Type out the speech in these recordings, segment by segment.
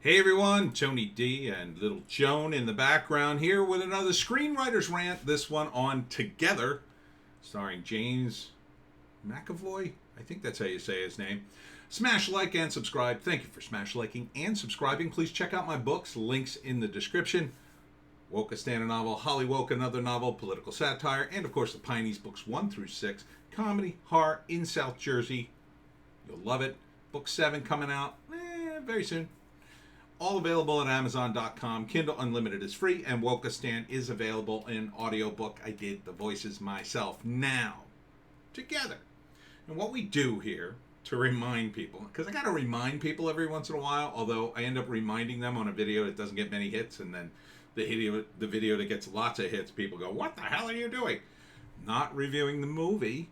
Hey everyone, Tony D and little Joan in the background here with another Screenwriter's Rant. This one on Together, starring James McAvoy. I think that's how you say his name. Smash like and subscribe. Thank you for smash liking and subscribing. Please check out my books, links in the description. Woke, a stand novel, Hollywoke, another novel, political satire, and of course the Pineys books 1 through 6, comedy, horror in South Jersey. You'll love it. Book 7 coming out very soon. All available at Amazon.com. Kindle Unlimited is free, and Woke Stand is available in audiobook. I did the voices myself. Now, Together. And what we do here to remind people, because I got to remind people every once in a while, although I end up reminding them on a video that doesn't get many hits, and then the video that gets lots of hits, people go, "What the hell are you doing?" Not reviewing the movie.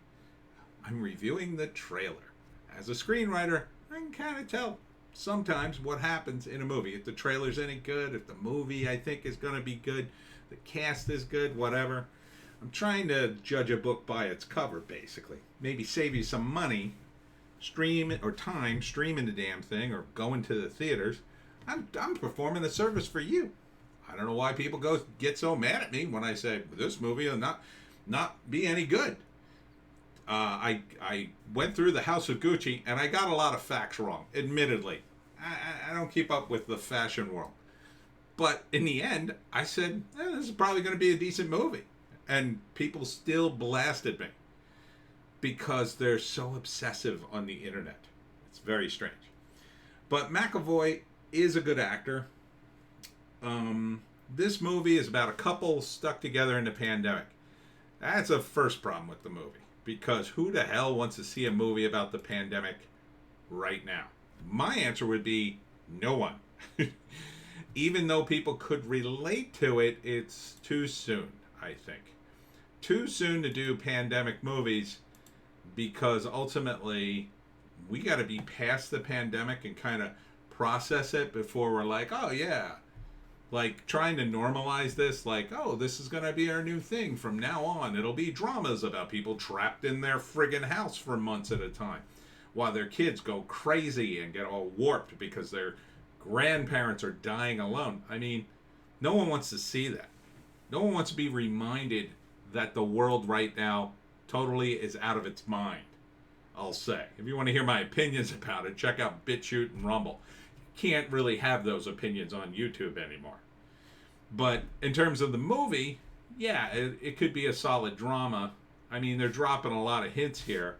I'm reviewing the trailer. As a screenwriter, I can kind of tell sometimes what happens in a movie. If the trailer's any good, if the movie I think is going to be good, the cast is good, whatever. I'm trying to judge a book by its cover, basically. Maybe save you some money, streaming the damn thing, or going to the theaters. I'm performing the service for you. I don't know why people get so mad at me when I say this movie will not be any good. I went through the House of Gucci and I got a lot of facts wrong, admittedly. I don't keep up with the fashion world. But in the end, I said, this is probably going to be a decent movie. And people still blasted me because they're so obsessive on the internet. It's very strange. But McAvoy is a good actor. This movie is about a couple stuck together in the pandemic. That's a first problem with the movie. Because who the hell wants to see a movie about the pandemic right now? My answer would be no one. Even though people could relate to it, it's too soon, I think. Too soon to do pandemic movies because ultimately we got to be past the pandemic and kind of process it before we're like, oh yeah. Like trying to normalize this, like, oh, this is going to be our new thing from now on. It'll be dramas about people trapped in their friggin' house for months at a time while their kids go crazy and get all warped because their grandparents are dying alone. I mean, no one wants to see that. No one wants to be reminded that the world right now totally is out of its mind, I'll say. If you want to hear my opinions about it, check out Bitchute and Rumble. Can't really have those opinions on YouTube anymore. But in terms of the movie, yeah, it could be a solid drama. I mean, they're dropping a lot of hints here,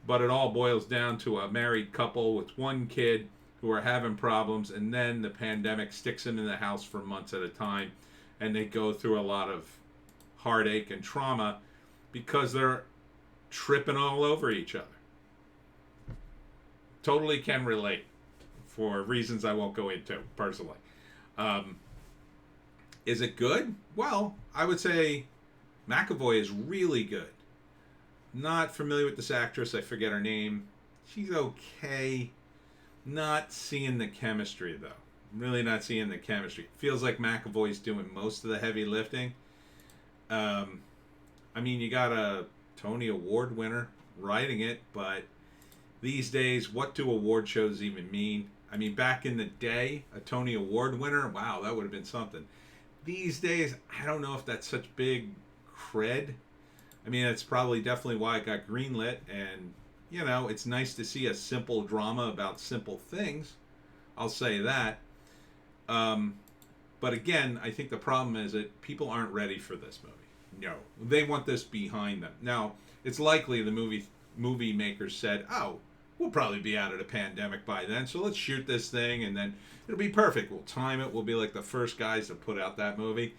but it all boils down to a married couple with one kid who are having problems, and then the pandemic sticks them in the house for months at a time, and they go through a lot of heartache and trauma because they're tripping all over each other. Totally can relate. For reasons I won't go into personally. Is it good? Well, I would say McAvoy is really good. Not familiar with this actress. I forget her name. She's okay. Not seeing the chemistry, though. Really not seeing the chemistry. Feels like McAvoy's doing most of the heavy lifting. I mean, you got a Tony Award winner writing it, but these days, what do award shows even mean? I mean, back in the day, a Tony Award winner, wow, that would have been something. These days, I don't know if that's such big cred. I mean, it's probably definitely why it got greenlit. And, you know, it's nice to see a simple drama about simple things. I'll say that. But again, I think the problem is that people aren't ready for this movie. No. They want this behind them. Now, it's likely the movie makers said, oh, we'll probably be out of the pandemic by then, so let's shoot this thing, and then it'll be perfect. We'll time it. We'll be like the first guys to put out that movie.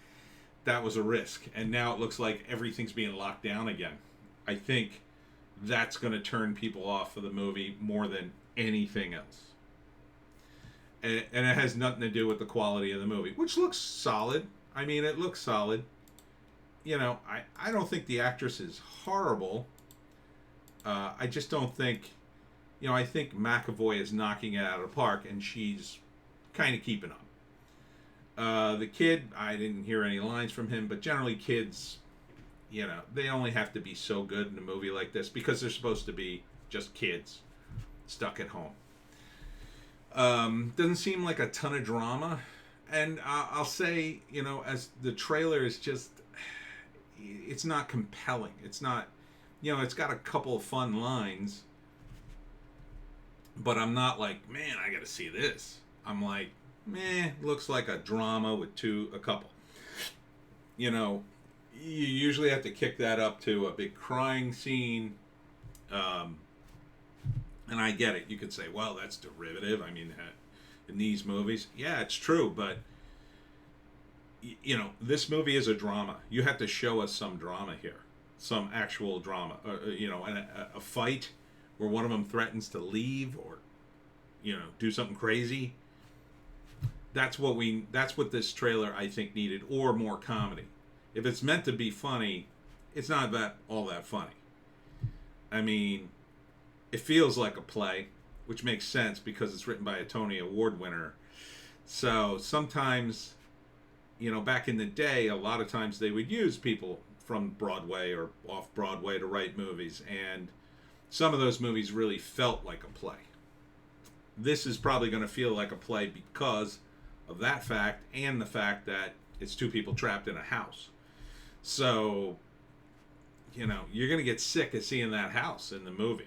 That was a risk, and now it looks like everything's being locked down again. I think that's going to turn people off of the movie more than anything else. And it has nothing to do with the quality of the movie, which looks solid. I mean, it looks solid. You know, I don't think the actress is horrible. I just don't think... You know, I think McAvoy is knocking it out of the park, and she's kind of keeping up. The kid, I didn't hear any lines from him, but generally kids, you know, they only have to be so good in a movie like this because they're supposed to be just kids stuck at home. Doesn't seem like a ton of drama. And I'll say, as the trailer is just, it's not compelling. It's not, it's got a couple of fun lines, but I'm not like, man, I got to see this. I'm like, meh, looks like a drama with a couple. You know, you usually have to kick that up to a big crying scene. Um, and I get it. You could say, well, that's derivative. I mean, in these movies, yeah, it's true, but this movie is a drama. You have to show us some drama here, some actual drama. And a fight where one of them threatens to leave or, do something crazy. That's what this trailer I think needed, or more comedy. If it's meant to be funny, it's not all that funny. I mean, it feels like a play, which makes sense because it's written by a Tony Award winner. So sometimes, back in the day, a lot of times they would use people from Broadway or off Broadway to write movies, and some of those movies really felt like a play. This is probably going to feel like a play because of that fact and the fact that it's two people trapped in a house. So, you're going to get sick of seeing that house in the movie.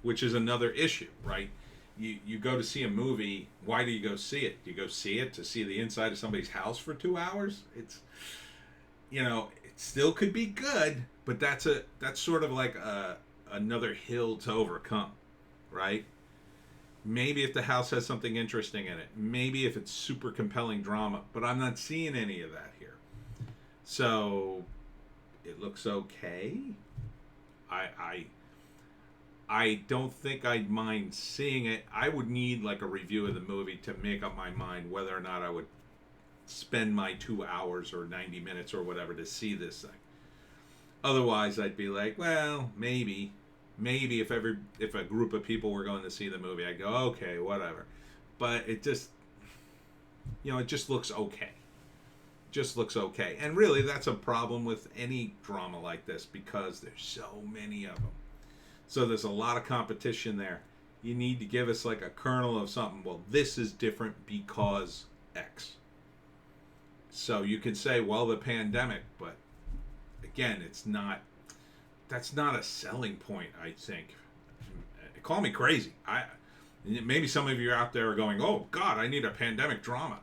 Which is another issue, right? You go to see a movie. Why do you go see it? Do you go see it to see the inside of somebody's house for 2 hours? It's, it still could be good, but that's sort of like another hill to overcome, right? Maybe if the house has something interesting in it. Maybe if it's super compelling drama. But I'm not seeing any of that here. So, it looks okay. I don't think I'd mind seeing it. I would need like a review of the movie to make up my mind whether or not I would spend my 2 hours or 90 minutes or whatever to see this thing. Otherwise, I'd be like, well, maybe if a group of people were going to see the movie, I'd go, okay, whatever. But it just, it just looks okay. Just looks okay. And really, that's a problem with any drama like this because there's so many of them. So there's a lot of competition there. You need to give us like a kernel of something. Well, this is different because X. So you can say, well, the pandemic, but again, that's not a selling point, I think. Call me crazy. Maybe some of you out there are going, oh, God, I need a pandemic drama.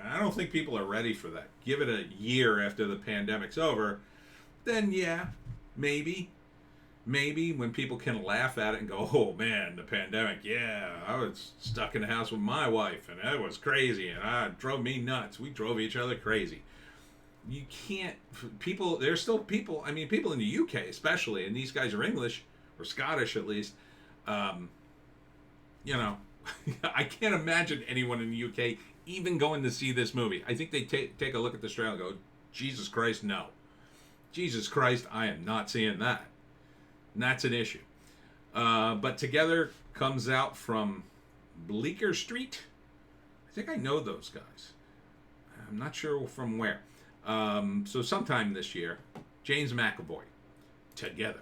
I don't think people are ready for that. Give it a year after the pandemic's over, then yeah, maybe when people can laugh at it and go, oh man, the pandemic, yeah, I was stuck in the house with my wife and that was crazy and it drove me nuts. We drove each other crazy. You can't, there's still people, people in the UK especially, and these guys are English, or Scottish at least, I can't imagine anyone in the UK even going to see this movie. I think they take a look at this trailer and go, Jesus Christ, no. Jesus Christ, I am not seeing that. And that's an issue. But Together comes out from Bleecker Street. I think I know those guys. I'm not sure from where. So sometime this year, James McAvoy, Together.